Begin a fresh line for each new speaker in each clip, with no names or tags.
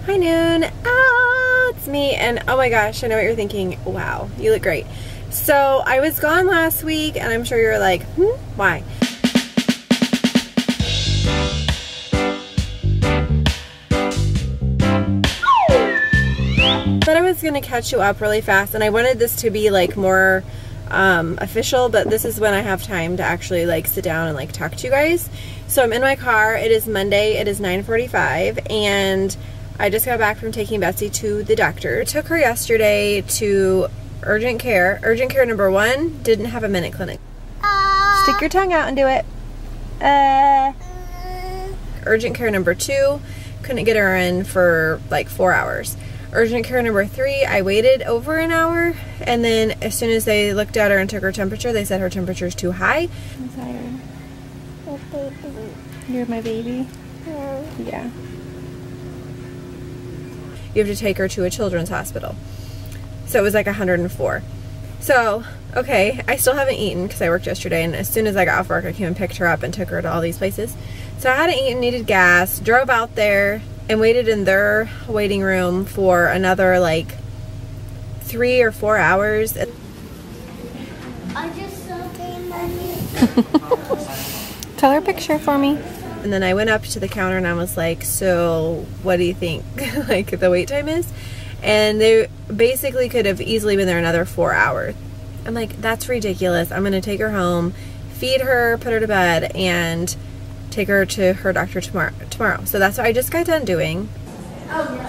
Hi Noon. Oh, it's me, and oh my gosh, I know what you're thinking. Wow, you look great. So I was gone last week, and I'm sure you're like, why? But I was gonna catch you up really fast, and I wanted this to be like more official, but this is when I have time to actually like sit down and like talk to you guys. So I'm in my car. It is Monday. It is 9:45, and I just got back from taking Betsy to the doctor. I took her yesterday to urgent care. Urgent care number 1 didn't have a minute clinic. Stick your tongue out and do it. Urgent care number 2, couldn't get her in for like 4 hours. Urgent care number 3, I waited over an hour, and then as soon as they looked at her and took her temperature, they said her temperature is too high. I'm tired. You're my baby? Yeah. You have to take her to a children's hospital. So it was like 104. So, okay, I still haven't eaten because I worked yesterday, and as soon as I got off work, I came and picked her up and took her to all these places. So I hadn't eaten, needed gas, drove out there, and waited in their waiting room for another like 3 or 4 hours.
I just saw Mommy.
Tell her a picture for me. And then I went up to the counter and I was like, so what do you think like the wait time is? And they basically could have easily been there another 4 hours. I'm like, that's ridiculous. I'm gonna take her home, feed her, put her to bed, and take her to her doctor tomorrow. So that's what I just got done doing.
Oh,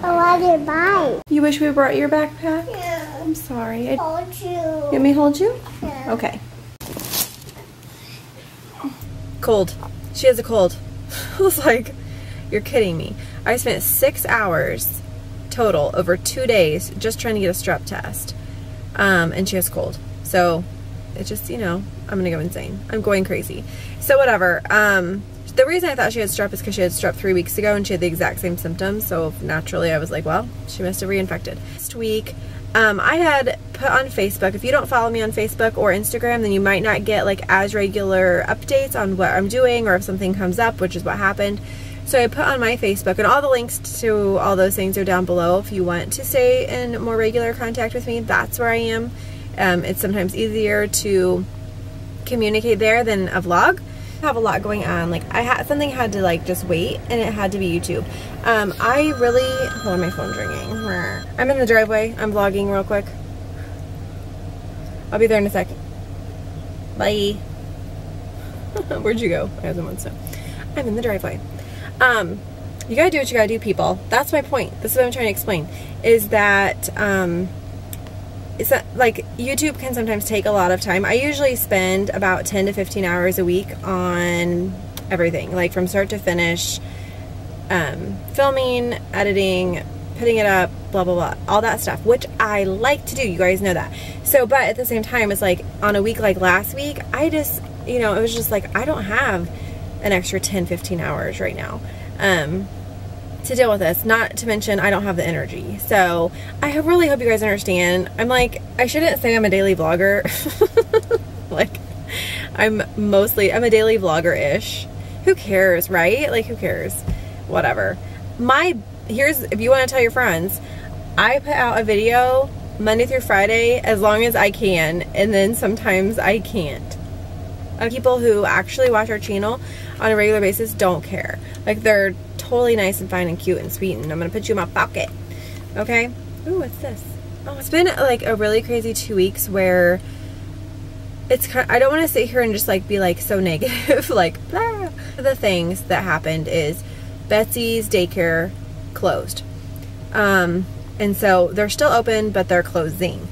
I didn't buy.
You wish we brought your backpack?
Yeah.
I'm sorry.
Hold you.
You want me to hold you?
Yeah.
Okay. Cold. She has a cold. I was like, you're kidding me. I spent 6 hours total over 2 days just trying to get a strep test. And she has a cold. So it just, you know, I'm gonna go insane. I'm going crazy. So whatever. The reason I thought she had strep is because she had strep 3 weeks ago and she had the exact same symptoms. So naturally I was like, well, she must have reinfected. Last week, I had put on Facebook, if you don't follow me on Facebook or Instagram, then you might not get like as regular updates on what I'm doing or if something comes up, which is what happened. So I put on my Facebook, and all the links to all those things are down below. If you want to stay in more regular contact with me, that's where I am. It's sometimes easier to communicate there than a vlog. I have a lot going on. Like something had to like just wait, and it had to be YouTube. I really, hold on, my phone's ringing. I'm in the driveway. I'm vlogging real quick. I'll be there in a second. Bye. Where'd you go? I have someone, so I'm in the driveway. You gotta do what you gotta do, people. That's my point. This is what I'm trying to explain. Is that it's not, like, YouTube can sometimes take a lot of time. I usually spend about 10 to 15 hours a week on everything, like from start to finish, filming, editing, putting it up, blah blah blah, all that stuff, which I like to do. You guys know that. So, but at the same time, it's like on a week like last week, I just, you know, it was just like I don't have an extra 10-15 hours right now to deal with this, not to mention I don't have the energy. So I really hope you guys understand. I'm like, I shouldn't say I'm a daily vlogger. Like I'm a daily vlogger-ish. Who cares, right? Like, who cares? Whatever. If you want to tell your friends, I put out a video Monday through Friday as long as I can, and then sometimes I can't. People who actually watch our channel on a regular basis don't care. Like, they're totally nice and fine and cute and sweet, and I'm gonna put you in my pocket. Okay? Ooh, what's this? Oh, it's been like a really crazy 2 weeks where it's kind of, I don't want to sit here and just like be like so negative, like blah. The things that happened is Betsy's daycare closed. And so they're still open, but they're closing.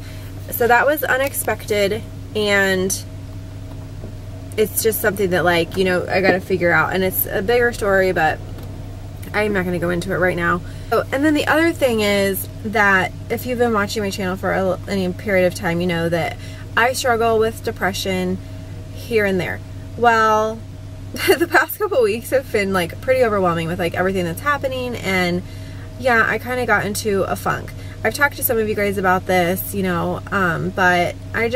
So that was unexpected, and it's just something that, like, you know, I gotta figure out, and it's a bigger story, but I'm not gonna go into it right now. Oh, and then the other thing is that if you've been watching my channel for any period of time, you know that I struggle with depression here and there. Well, the past couple weeks have been like pretty overwhelming with like everything that's happening, and yeah, I kind of got into a funk. I've talked to some of you guys about this, you know, but I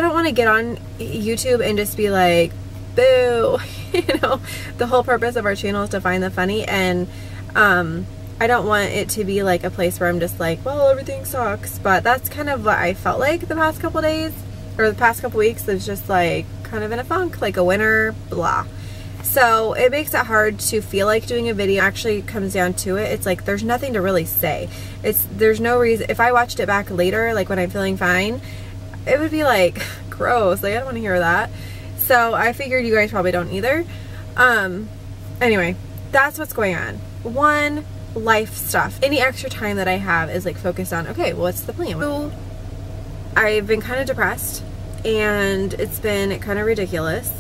don't want to get on YouTube and just be like, boo. You know, the whole purpose of our channel is to find the funny, and I don't want it to be like a place where I'm just like, well, everything sucks. But that's kind of what I felt like the past couple days, or the past couple weeks. It's just like kind of in a funk, like a winter, blah. So it makes it hard to feel like doing a video. Actually comes down to it, it's like there's nothing to really say. There's no reason. If I watched it back later, like when I'm feeling fine, it would be like gross. Like I don't want to hear that. So I figured you guys probably don't either. Anyway, that's what's going on. One, life stuff. Any extra time that I have is like focused on, okay, well, what's the plan? So I've been kind of depressed and it's been kind of ridiculous.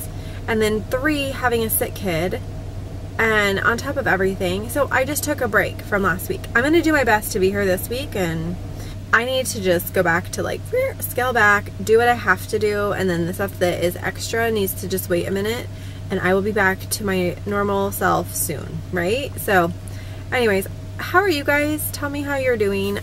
And then 3, having a sick kid, and on top of everything, so I just took a break from last week. I'm gonna do my best to be here this week, and I need to just go back to like scale back, do what I have to do, and then the stuff that is extra needs to just wait a minute, and I will be back to my normal self soon, right? So anyways, how are you guys? Tell me how you're doing.